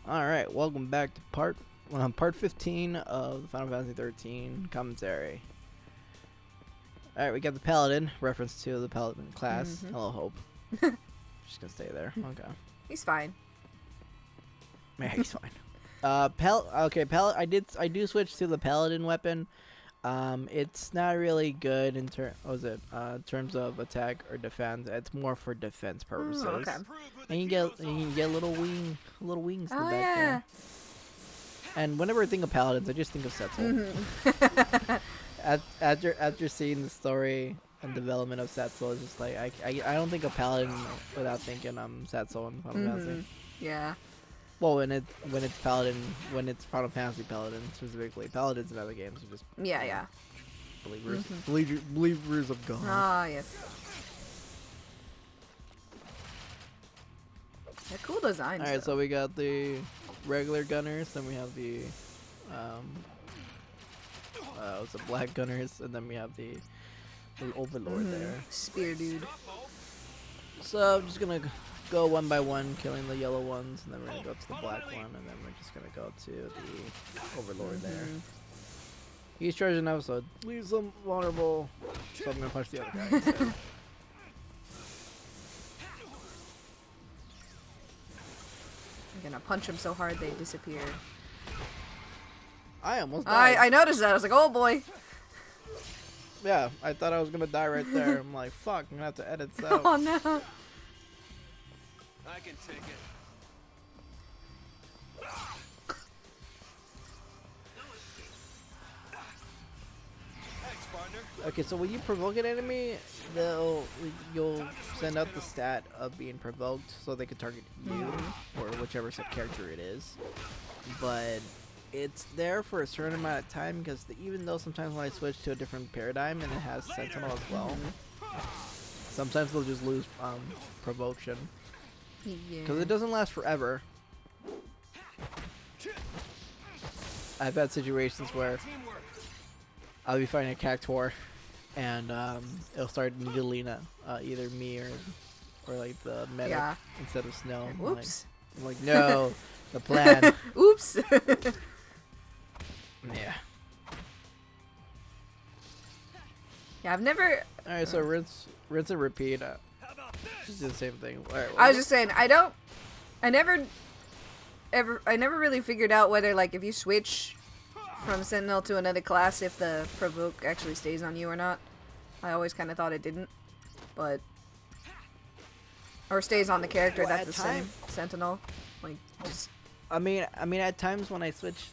Alright, welcome back to part 15 of the Final Fantasy 13 commentary. Alright, we got the Paladin, reference to the Paladin class. Hello, Hope. Just gonna stay there. Okay. He's fine. Yeah, he's fine. I do switch to the Paladin weapon. It's not really good in terms of attack or defense. It's more for defense purposes. Oh, okay. And you get little wings in the Oh, back yeah. there. And whenever I think of Paladins, I just think of Setzel. After seeing the story and development of Setzel, it's just like I don't think of Paladin without thinking Setzel and Final Fantasy. Yeah. Well, when it's Final Fantasy Paladin specifically, Paladins in other games are just Yeah. believers of God. Ah, yes. They're cool designs. All right, so we got the regular gunners, then we have the black gunners, and then we have the overlord there. Spear dude. So I'm just gonna go one by one, killing the yellow ones, and then we're gonna go to the black one, and then we're just gonna go to the overlord there. He's charging up, so leaves him vulnerable. So I'm gonna punch the other guy instead. I'm gonna punch him so hard they disappear. I almost died. I noticed that. I was like, oh boy. Yeah, I thought I was gonna die right there. I'm like, fuck, I'm gonna have to edit that out. Oh no. I can take it. Thanks, partner. Okay, so when you provoke an enemy, you'll send out the stat of being provoked, so they can target you or whichever character it is. But it's there for a certain amount of time because even though sometimes when I switch to a different paradigm and it has Sentinel as well, sometimes they'll just lose provocation because it doesn't last forever. I've had situations where I'll be fighting a Cactuar, and it'll start needling either me or like the medic instead of Snow. Whoops. I'm like, no, the plan. Oops. Yeah. Yeah, I've never. All right, so rinse and repeat. Just do the same thing. All right, I was just saying, I never really figured out whether, like, if you switch from Sentinel to another class, if the provoke actually stays on you or not. I always kind of thought it didn't, but or stays on the character. Well, that's the same Sentinel. Like, just I mean, at times when I switch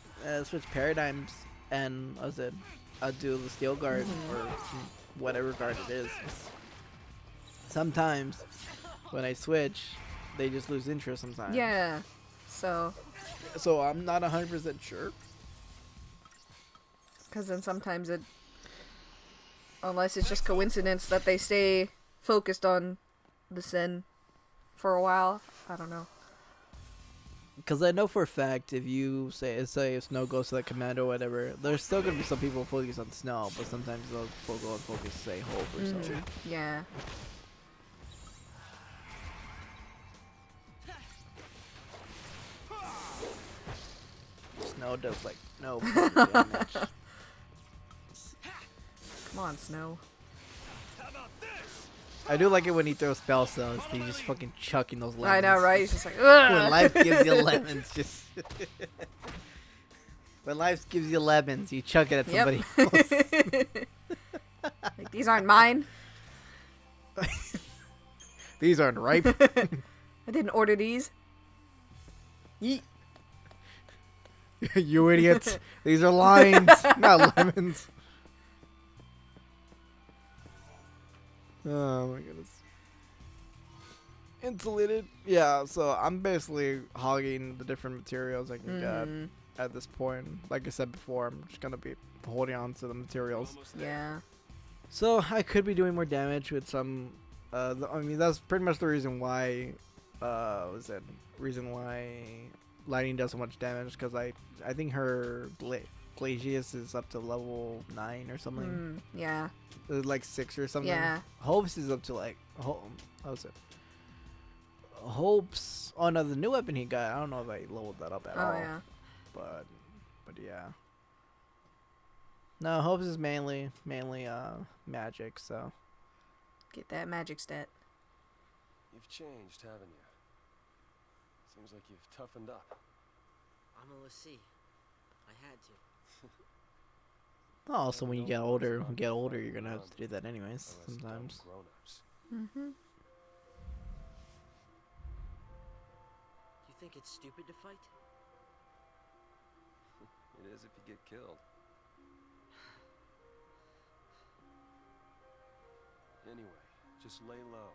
paradigms and I'll do the steel guard or whatever guard it is. Sometimes when I switch, they just lose interest sometimes. yeah. So I'm not 100% sure. because then sometimes unless it's just coincidence that they stay focused on the Sen for a while, I don't know. Because I know for a fact if you say if Snow goes to that commando or whatever, there's still gonna be some people focused on Snow, but sometimes they'll go and focus say Hope or something. Yeah. Snow does like no fucking damage. Come on, Snow. I do like it when he throws spells though. He's just fucking chucking those lemons. I know, right? He's just like, When life gives you lemons, just when life gives you lemons, you chuck it at somebody else. Like, these aren't mine. These aren't ripe. I didn't order these. Yeet. You idiots. These are limes, not lemons. Oh my goodness. Insulated. Yeah, so I'm basically hogging the different materials I can get at this point. Like I said before, I'm just gonna be holding on to the materials. Yeah. So I could be doing more damage with some. I mean, that's pretty much the reason why. Lightning does so much damage because I think her Glacius is up to level 9 or something. Yeah. Like 6 or something. Yeah. Hope's is up to like. How is it? Hope's. Oh no, the new weapon he got. I don't know if I leveled that up at all. Oh yeah. But yeah. No, Hope's is mainly magic. So Get that magic stat. You've changed, haven't you? Seems like you've toughened up. I'm a Lassie. I had to. also when you get older, you're gonna have to do that anyways. Sometimes. Grown-ups. Mm-hmm. You think it's stupid to fight? It is if you get killed. Anyway, just lay low.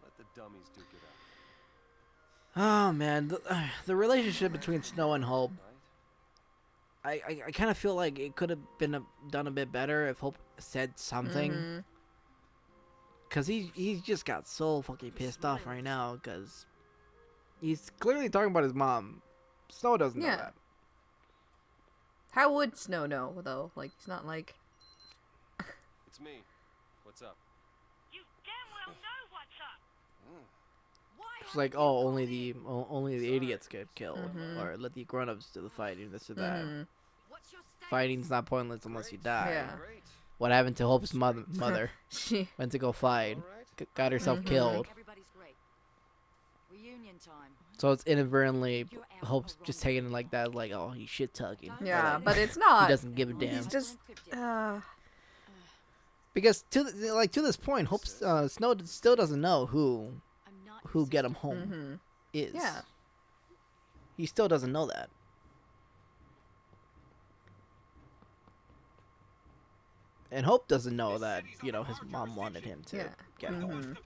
Let the dummies duke it out. Oh man, the relationship between Snow and Hope. Right? I kind of feel like it could have been done a bit better if Hope said something. Mm-hmm. Cause he's just got so fucking pissed off right now. Cause he's clearly talking about his mom. Snow doesn't know Yeah. that. How would Snow know though? Like it's not like. It's me. What's up? You damn well know what's up. It's like, oh, only the idiots get killed, Mhm. or let the grown-ups do the fighting. This or that. Mhm. What's your status? Fighting's not pointless unless you die. Yeah. Great. What happened to Hope's mother? She. Went to go fight, All right. got herself Mhm. killed. Everybody's great. Reunion time. So it's inadvertently Hope's just taking it like that, like, oh, he's shit talking. Yeah, but it's He not. doesn't give a damn. He's just. Because to this point, Hope Snow still doesn't know who Get Him Home Mm-hmm. is. Yeah. He still doesn't know that. And Hope doesn't know that, his mom wanted him to Yeah. get home. Mhm.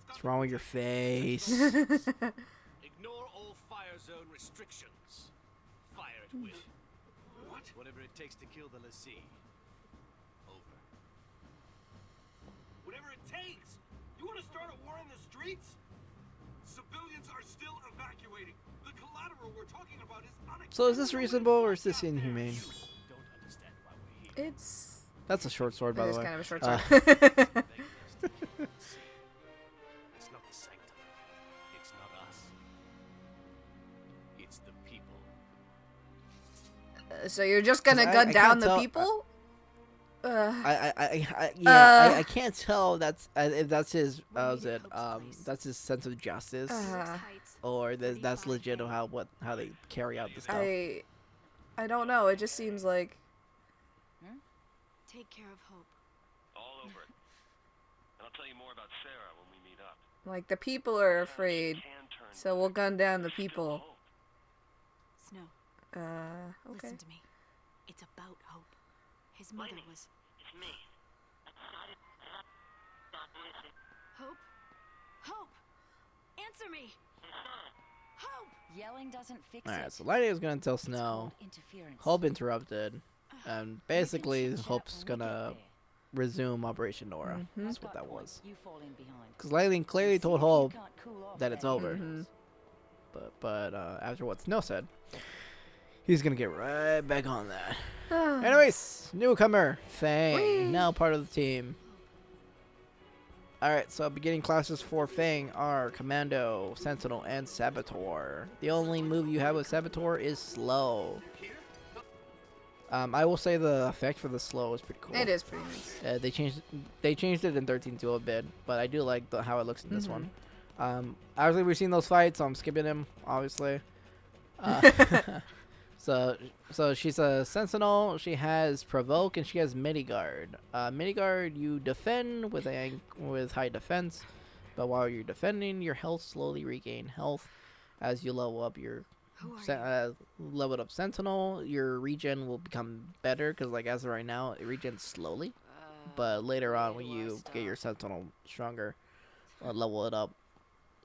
What's wrong with your face? Ignore all fire zone restrictions. Fire at will. What? Whatever it takes to kill the Lassie. Over. Whatever it takes. You want to start a war in the streets? Civilians are still evacuating. The collateral we're talking about is unacceptable. So is this reasonable or is this inhumane? Don't understand why we're here. It's. That's a short sword, by It the is way. kind of a short Uh, sword. Begging us to kill the Lassie. It's not the sanctum. It's not us. It's the people. So you're just gonna 'Cause I gun can't down the tell- people? I can't tell if that's his that's his sense of justice or that's legit of how they carry out the stuff. I don't know. It just seems like. Take care of Hope. All over it. And I'll tell you more about Sarah when we meet up. Like the people are afraid, so we'll gun down the people. Snow, Okay. listen to me. It's about Hope. His mother was. It's me. Hope? Hope! Answer me! Hope! Yelling doesn't fix Alright, it. so Lady is gonna tell It's Snow. called interference. Hope interrupted, and You basically can shut Hope's when we get gonna there. resume Operation Nora. Mhm. That's I've what got that one. was. You fall in behind. Because Lightning clearly See told if you Hope can't cool off that it's that over. Mhm. But after what Snow said, he's gonna get right back on that. Anyways, newcomer Fang, Whee! now part of the team. Alright, so beginning classes for Fang are Commando, Sentinel, and Saboteur. The only move you have with Saboteur is Slow. I will say the effect for the Slow is pretty cool. It is pretty nice. They changed it in 13.2 a bit, but I do like how it looks in this Mhm. one. Obviously we've seen those fights, so I'm skipping him, obviously. So she's a Sentinel, she has Provoke, and she has Midi-Guard. Midi-Guard, you defend with high defense, but while you're defending, your health slowly regain health. As you level up your leveled up Sentinel, your regen will become better, because like as of right now, it regens slowly. But later on, when you get your Sentinel stronger, level it up,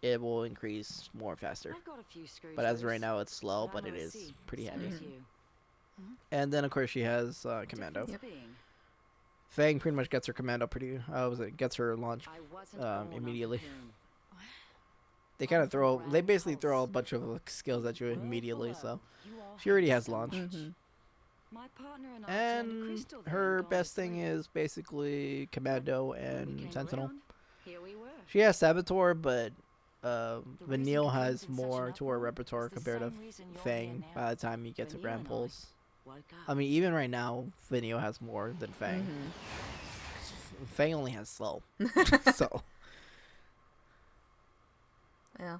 it will increase more faster. I've got a few screws But as of right loose, now, it's slow, but but I'm it a is Lassie, pretty so heavy. is you. And then of course she has Commando. Difference being, Fang pretty much gets her Commando gets her launch. I wasn't born on Immediately. Cocoon. They basically throw a bunch of skills at you immediately, so You all she already have has so launch. much. Mhm. My partner and I turned a And crystal there her and gone best to thing sleep. is basically Commando When we and came Sentinel. around, here we were. She has Saboteur, but Vanille has more to her repertoire compared to Fang by the time you get to Grand Pulse. Wake I up. mean, even right now, Vanille has more than Fang. Fang only has slow. So, Yeah.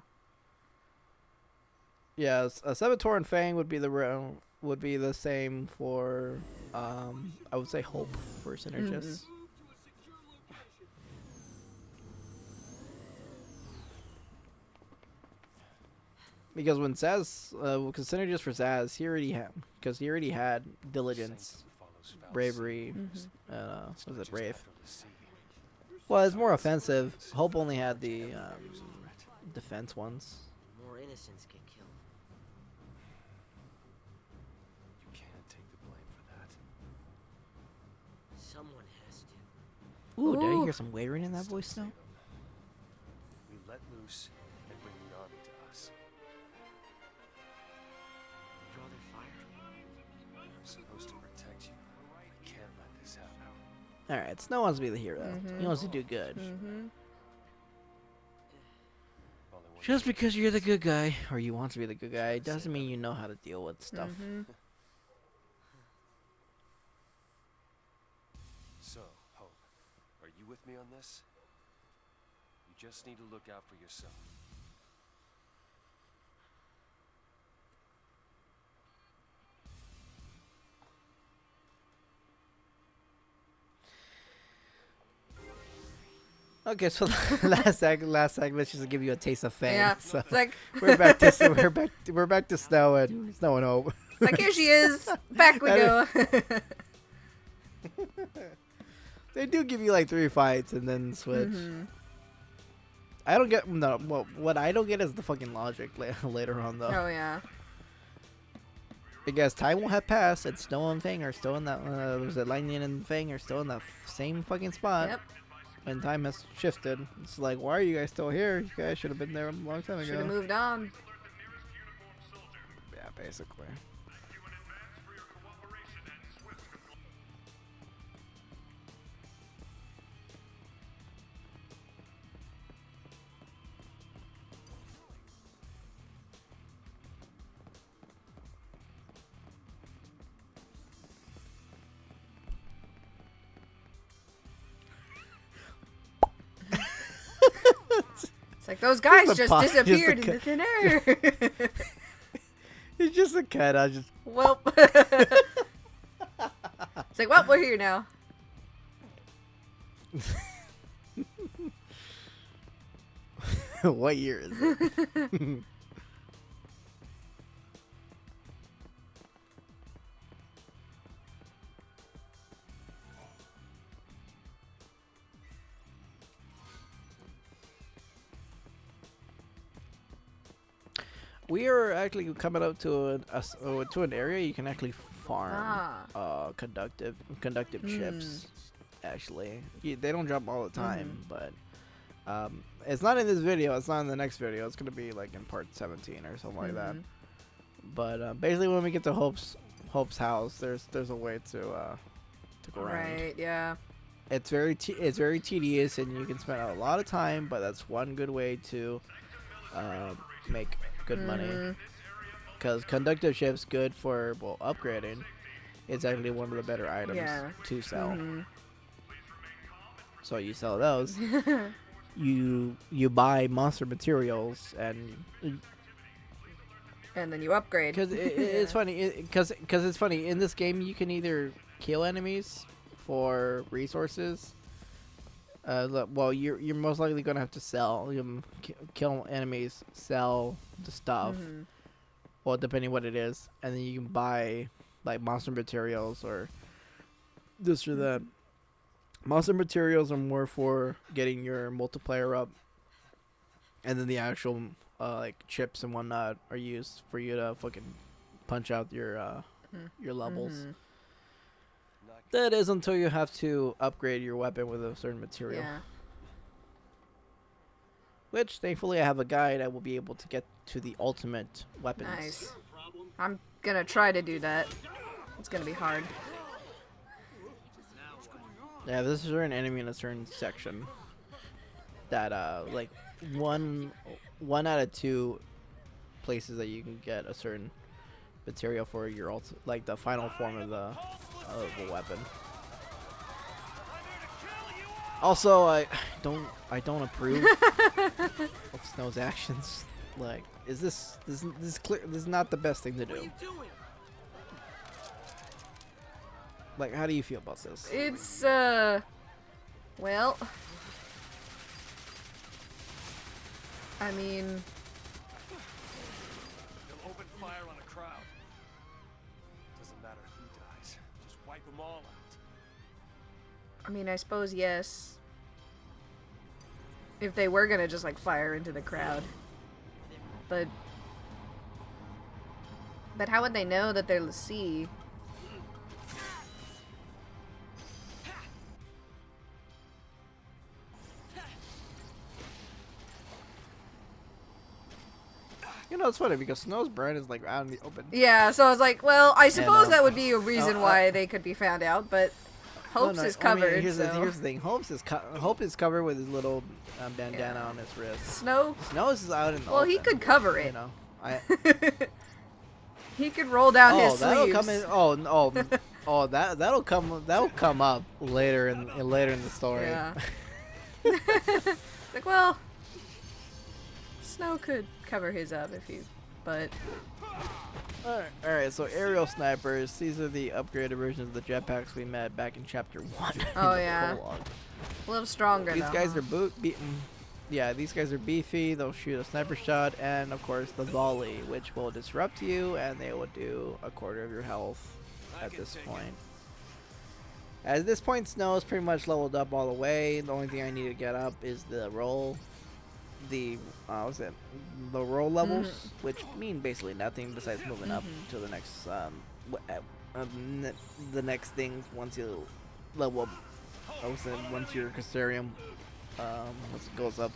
yeah, a Saboteur and Fang would be the same for I would say Hope for Synergist. Because when Zaz, because Synergist for Zaz, he already had Diligence, Bravery, was it Brave? Well, it's more offensive. Hope only had the defense ones. More innocents get killed. You can't take the blame for that. Someone has to. Ooh, did I Ooh. hear some wavering in that voice now? We let loose and bring the army to us. Draw their fire. I'm supposed to protect you. I can't let this happen. Alright, Snow wants to be the hero. He wants to do good. All I want Just because you're the good guy, or you want to be the good guy, doesn't mean you know how to deal with stuff. So, Hope, are you with me on this? You just need to look out for yourself. Okay, so last segment just to give you a taste of Fang. Yeah. So It's like we're back to Snow and Hope. it's like here she is. Back we go. They do give you like 3 fights and then switch. I don't get what I don't get is the fucking logic later on though. Oh yeah. Because time will have passed and Snow and Fang are still in that was it Lightning and Fang are still in the same fucking spot. Yep. And time has shifted. It's like, why are you guys still here? You guys should have been there a long time Should have ago. moved on. Yeah, basically. It's like those guys Just a just pop- disappeared just a into thin air. He's just a cat. I just. Well. It's like, well, we're here now. What year is it? We are actually coming up to an area you can actually farm conductive chips. Actually, they don't drop all the time, but it's not in this video. It's not in the next video. It's gonna be like in part 17 or something like that. But basically, when we get to Hope's house, there's a way to grind. Right. Yeah. It's very tedious, and you can spend a lot of time. But that's one good way to make good money. Because conductive chips good for upgrading. It's actually one of the better items to sell. So you sell those. you buy monster materials and then you upgrade. because it's funny because it's funny in this game you can either kill enemies for resources. Well, you're most likely gonna have to sell. Kill enemies, sell the stuff. Well, depending what it is, and then you can buy like monster materials or this or that. Monster materials are more for getting your multiplayer up, and then the actual like chips and whatnot are used for you to fucking punch out your levels. That is until you have to upgrade your weapon with a certain material. Yeah. Which, thankfully, I have a guide. I will be able to get to the ultimate weapons. Nice. I'm gonna try to do that. It's gonna be hard. Yeah, this is an enemy in a certain section that, like, one out of two places that you can get a certain material for your like the final form of the weapon. Also, I don't approve of Snow's actions. Like, this is clear? This is not the best thing to do. Like, how do you feel about this? It's well, I mean, They'll open fire on a crowd. Doesn't matter who dies. Just wipe them all out. I suppose yes. If they were gonna just like fire into the crowd, but how would they know that they're Lassie? You know, it's funny because Snow's brand is like out in the open. Yeah, so I was like, well, I suppose And, that would be a reason why they could be found out, but Hope's is covered. I mean, here's so. the thing. Hope is covered with his little bandana on his wrist. Snow? Snows is out in the Well, open. he could cover it. You know, He could roll down his that'll sleeves. come in. That'll come up later in the story. Yeah. Like, well, Snow could cover his up if you, but All right. So aerial snipers. These are the upgraded versions of the jetpacks we met back in chapter 1. Oh, in the yeah. prologue. a little stronger. These though, guys huh? are Yeah, these guys are beefy. They'll shoot a sniper shot, and of course the volley, which will disrupt you, and they will do a quarter of your health at this point. At this point, Snow is pretty much leveled up all the way. The only thing I need to get up is the roll. The roll levels, which mean basically nothing besides moving up to the next the next thing once you level up. Once your Caesarium goes up.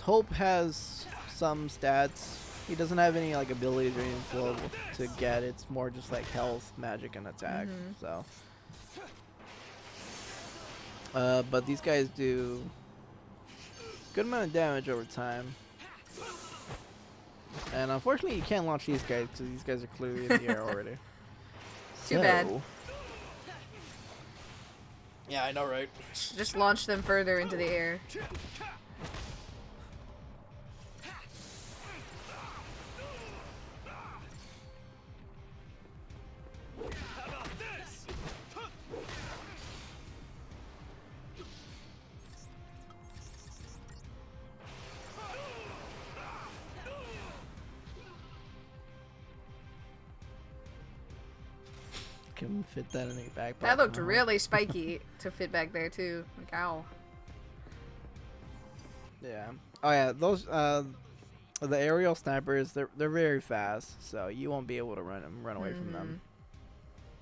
Hope has some stats. He doesn't have any like abilities or anything to get. It's more just like health, magic, and attack. So, but these guys do good amount of damage over time. And unfortunately, you can't launch these guys because these guys are clearly in the air already. Too bad. Yeah, I know, right? Just launch them further into the air. Can fit that in the backpack. That looked really spiky to fit back there too. Like, ow. Yeah. Oh yeah, those the aerial snipers, they're very fast, so you won't be able to run away from them.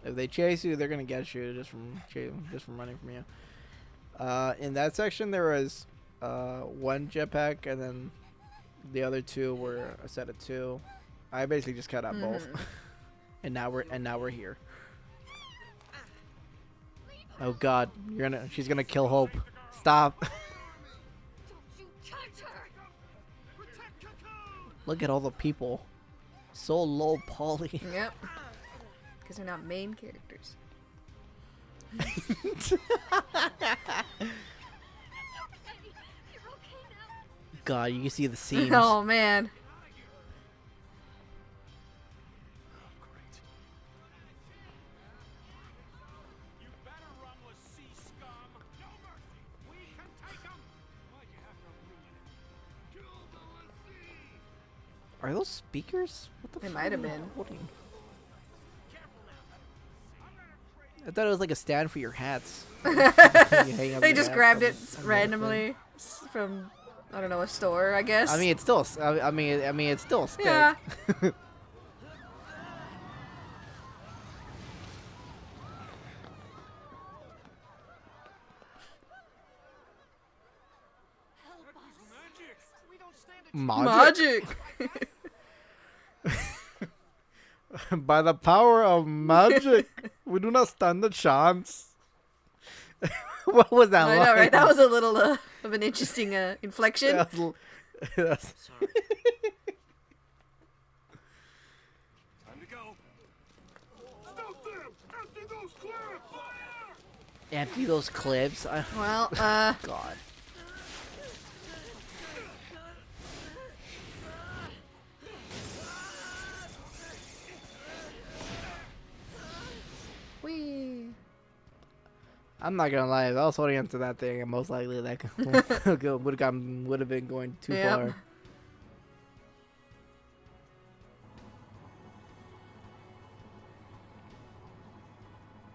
If they chase you, they're gonna get you just from running from you. In that section, there was one jetpack, and then the other two were a set of two. I basically just cut out both, and now we're here. Oh God, she's gonna kill Hope. Stop. Look at all the people. So low poly. Yep. Because they're not main characters. God, you can see the seams. Oh man. Are those speakers? What the They fuck might have are you been. holding? I thought it was like a stand for your hats. They just grabbed it randomly from, I don't know, a store, I guess. I mean, it's still. I mean, it's still a stick. Yeah. Magic. By the power of magic, we do not stand a chance. What was that I line? know, right? That was a little of an interesting inflection. That was Sorry. Time to go. Stop them! Empty those clips! empty those clips. Well, God. wee. I'm not gonna lie. If I was holding onto that thing, and most likely that would have been going too Yep. far.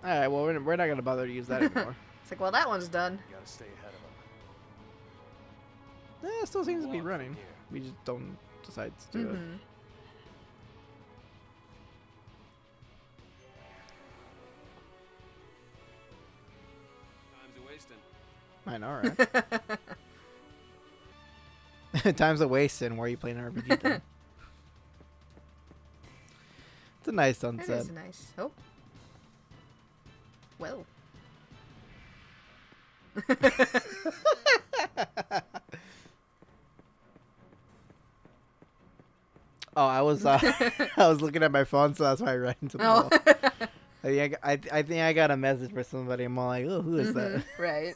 All right. Well, we're not gonna bother to use that anymore. It's like, well, that one's done. You gotta stay ahead of them. It still seems to be Walk from running. here. We just don't decide to do it. Mm-hmm. Time's a wasting. I know, right? Time's a waste, and where are you playing an RPG then? It's a nice That sunset. is nice. Oh. Well. Oh, I was I was looking at my phone, so that's why I ran into the Oh. wall. I think I got a message for somebody. I'm all like, oh, who is that? Mhm, right.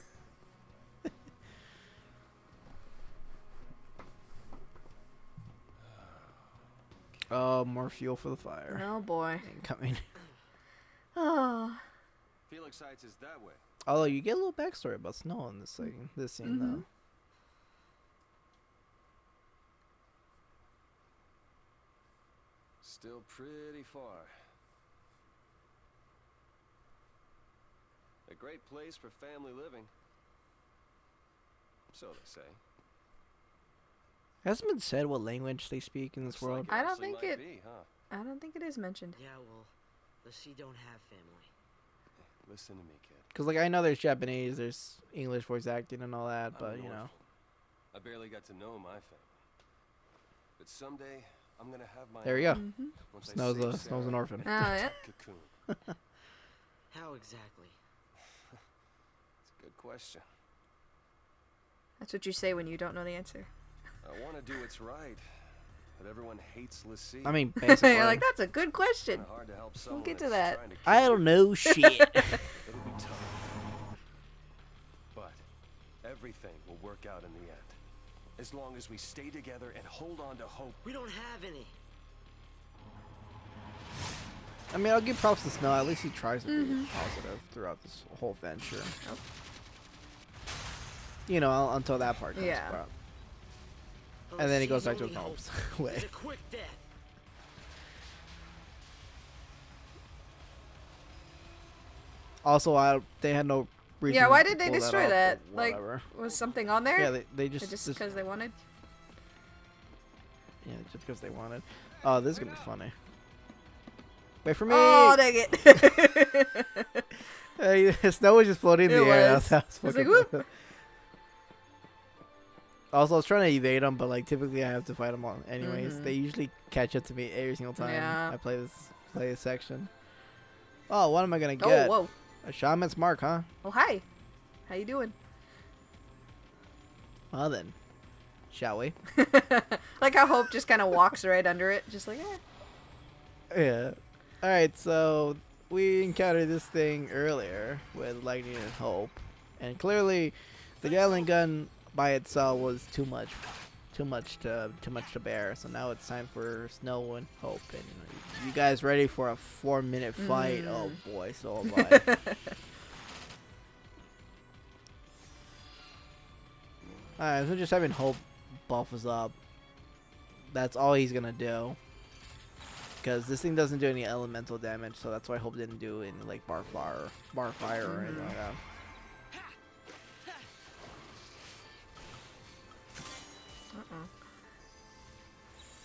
Oh, more fuel for the fire. Oh boy. Incoming. Oh. Felix Heights is that way. Although you get a little backstory about Snow in this scene, though. Mhm. Still pretty far. A great place for family living. So they say. Hasn't been said what language they speak in this Looks like world. it I don't actually think might it- be, huh? I don't think it is mentioned. Yeah, well, the sea don't have family. Listen to me, kid. Because, like, I know there's Japanese, there's English voice acting and all that, but, I'm you an know. orphan. I barely got to know my family. But someday, I'm gonna have my There you go. Mm-hmm. Once I Snow's, save Snow's an Sarah orphan. Oh, yeah. Cocoon. How exactly? It's a good question. That's what you say when you don't know the answer. I want to do what's right, but everyone hates Lassie. I mean, basically. You're like, that's a good question. Kinda hard to help someone get to that's that. trying to I kill don't you. know shit. It'll be tough. But everything will work out in the end. As long as we stay together and hold on to hope. We don't have any. I mean, I'll give props to Snow. At least he tries to be positive throughout this whole venture. Oh. You know, until that part comes Yeah. about. The And then he goes Lassie's back to his only mom's hope way. is a quick death. Also, they had no reason. Yeah, why to did they pull destroy off, that? but Like, whatever. was something on there? Yeah, they Or just just because they wanted? yeah, just because they wanted. Oh, this is gonna be funny. Wait for me. Oh, dang it. Hey, Snow was just floating in It the air. was. That was It was fucking like, funny. Also, I was trying to evade them, but like typically I have to fight them all anyways. Mhm. They usually catch up to me every single time Yeah. I play this section. Oh, what am I gonna Oh, get? whoa. A shaman's mark, huh? Oh, hi. How you doing? Well then, shall we? Like how Hope just kind of walks right under it, just like, Yeah. All right, so we encountered this thing earlier with Lightning and Hope, and clearly, the Gatling gun by itself was too much to bear. So now it's time for Snow and Hope. And you guys ready for a 4-minute fight? Oh boy, so am I. Alright, so just having Hope buff us up. That's all he's gonna do. Because this thing doesn't do any elemental damage, so that's why Hope didn't do any like bar fire or anything like that.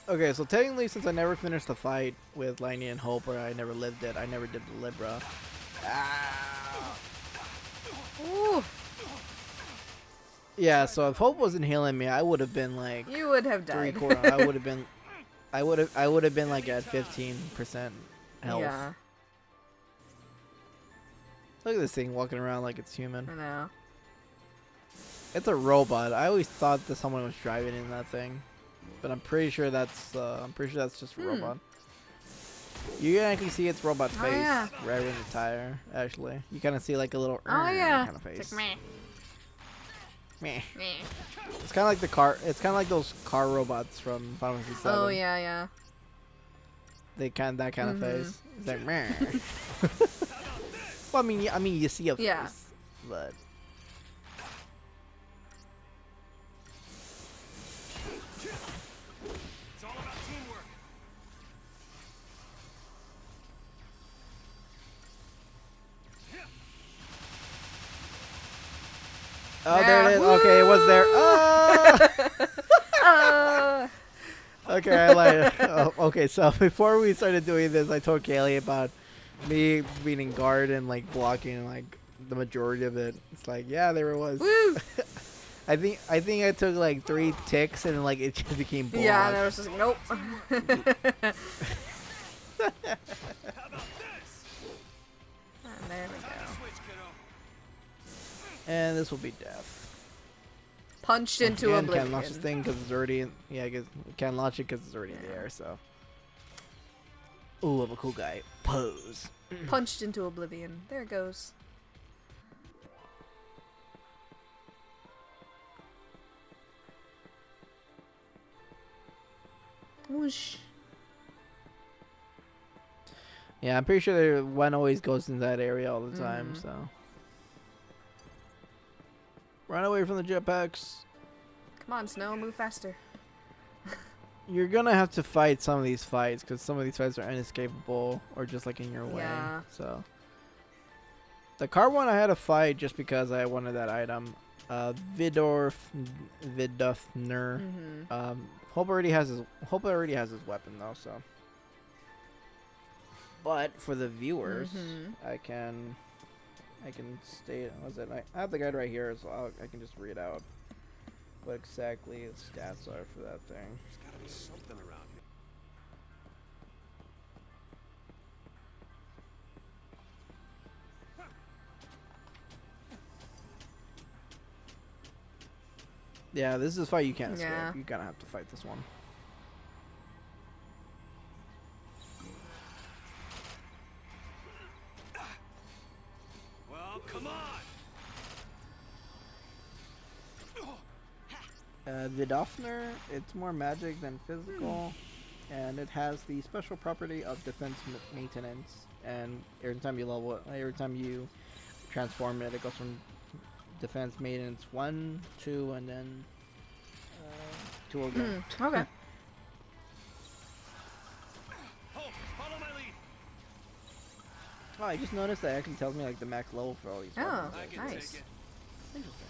Okay, so technically, since I never finished the fight with Lightning and Hope, or I never lived it, I never did the Libra. ooh, Yeah, so if Hope wasn't healing me, I would have been like you would have died. 3/4. I would have been like at 15% health. Yeah. Look at this thing walking around like it's human. I know. It's a robot. I always thought that someone was driving in that thing, but I'm pretty sure that's just a robot. You can actually see its robot face right in the tire. Actually, you kind of see like a little kind of face. It's like meh. Meh. It's kind of like the car. It's kind of like those car robots from Fantasy 7. Oh yeah. They that kind of face. It's like meh. Well, I mean, you see a face, but. It's all about teamwork. Oh, there it is. Okay, it was there. Oh! Okay, I lied. Oh, okay, so before we started doing this, I told Kaylee about me being in guard and like blocking like the majority of it. It's like, yeah, there it was. Woo! I think I took like 3 ticks and like it just became blocked. Yeah, and I was just like, nope. And there we go. And this will be death. Punched into Again, oblivion. can't launch this thing because it's already in. Yeah, I guess can't launch it because it's already there. So. Ooh, I'm a cool guy. Pose. Punched into oblivion. There it goes. Whoosh. Yeah, I'm pretty sure one always goes in that area all the time. So. Run away from the jetpacks. Come on, Snow, move faster. You're gonna have to fight some of these fights because some of these fights are inescapable or just like in your way. Yeah. So. The car one I had to fight just because I wanted that item. Vidorfner. Hope already has his weapon though. So. But for the viewers, I can state. What's it? I have the guide right here, so I can just read out what exactly the stats are for that thing. There's gotta be something around here. Yeah, this is a fight you can't escape. Yeah. You gotta have to fight this one. Well, come on. Vidofner, it's more magic than physical, and it has the special property of defense maintenance. And every time you transform it, it goes from defense maintenance 1, 2, and then 2 again. Okay. Oh, follow my lead. Oh, I just noticed that it actually tells me like the max level for all these. Oh, weapons. I can nice. take it. Interesting.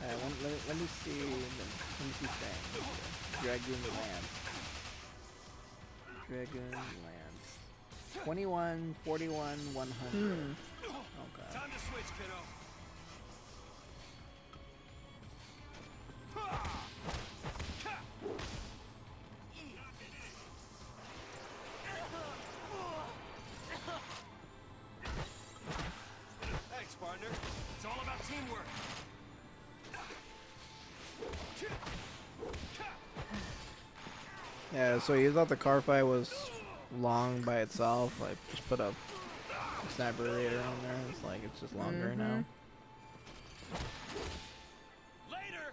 Let me see. Let me see things. Dragon Lance. 21, 41, 100. Okay. Time to switch, kiddo. Thanks, partner. It's all about teamwork. Yeah, so you thought the car fight was long by itself, like just put a sniper later on there. It's like it's just longer now. Later.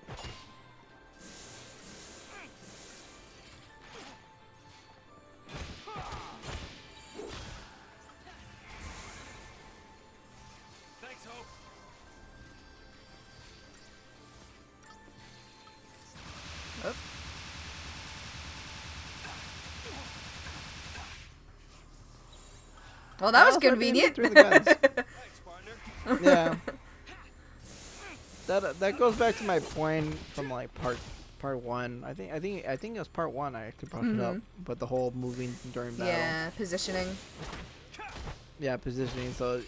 Thanks, Hope. Well, that was Also, convenient. through the guns. Thanks, partner. Yeah. That goes back to my point from like part 1. I think it was part 1 I actually brought it up, but the whole moving during battle. Yeah, positioning. Yeah, positioning. So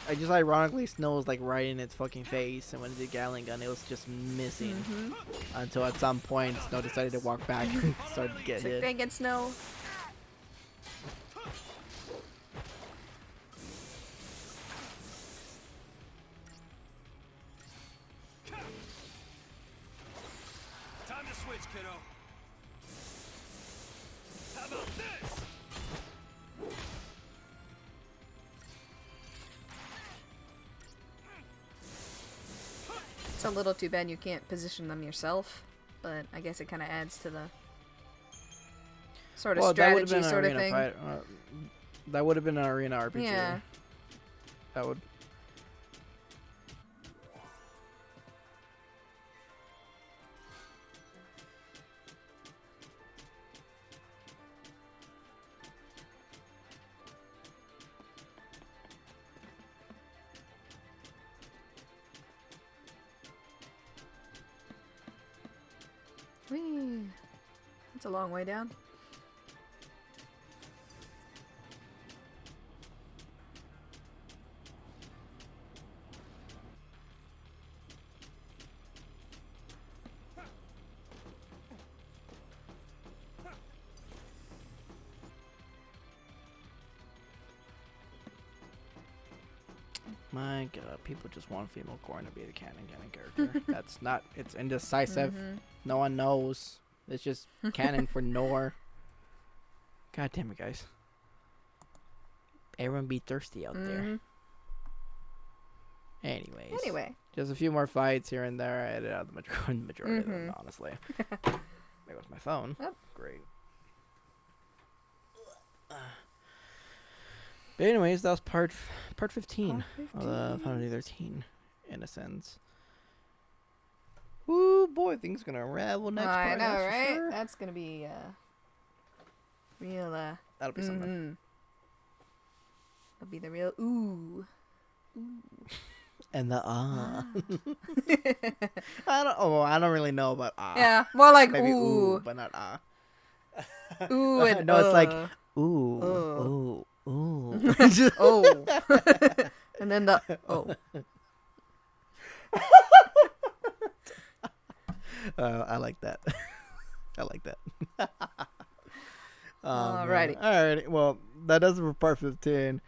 I just ironically Snow was like right in its fucking face, and when it did Gatling gun, it was just missing until at some point Snow decided to walk back and started to get It's like, hit. dang it, Snow. switch, kiddo. How about this? It's a little too bad you can't position them yourself, but I guess it kind of adds to the sort of strategy sort of thing. That would have been an arena RPG. Yeah. That would. Whee! That's a long way down. My God, people just want female Corrin to be the canon character. That's not. It's indecisive. No one knows. It's just canon for Nor. God damn it, guys. Everyone be thirsty out there. Anyways. Anyway. Just a few more fights here and there. I edited out the majority of them, honestly. There goes my phone. Oh. Great. But anyways, that was part 15 of Fantasy 13, in a sense. Woo, boy, things gonna unravel next part. I know, that's for right? sure. That's gonna be real. That'll be something. That'll be the real ooh. And the I don't really know about Yeah, more like maybe ooh, but not ooh and no, it's like ooh, ooh. Oh. And then the oh. I like that. I like that. Alrighty. Alrighty. Well, that does it for part 15.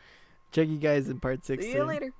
Check you guys in part 16. See you later.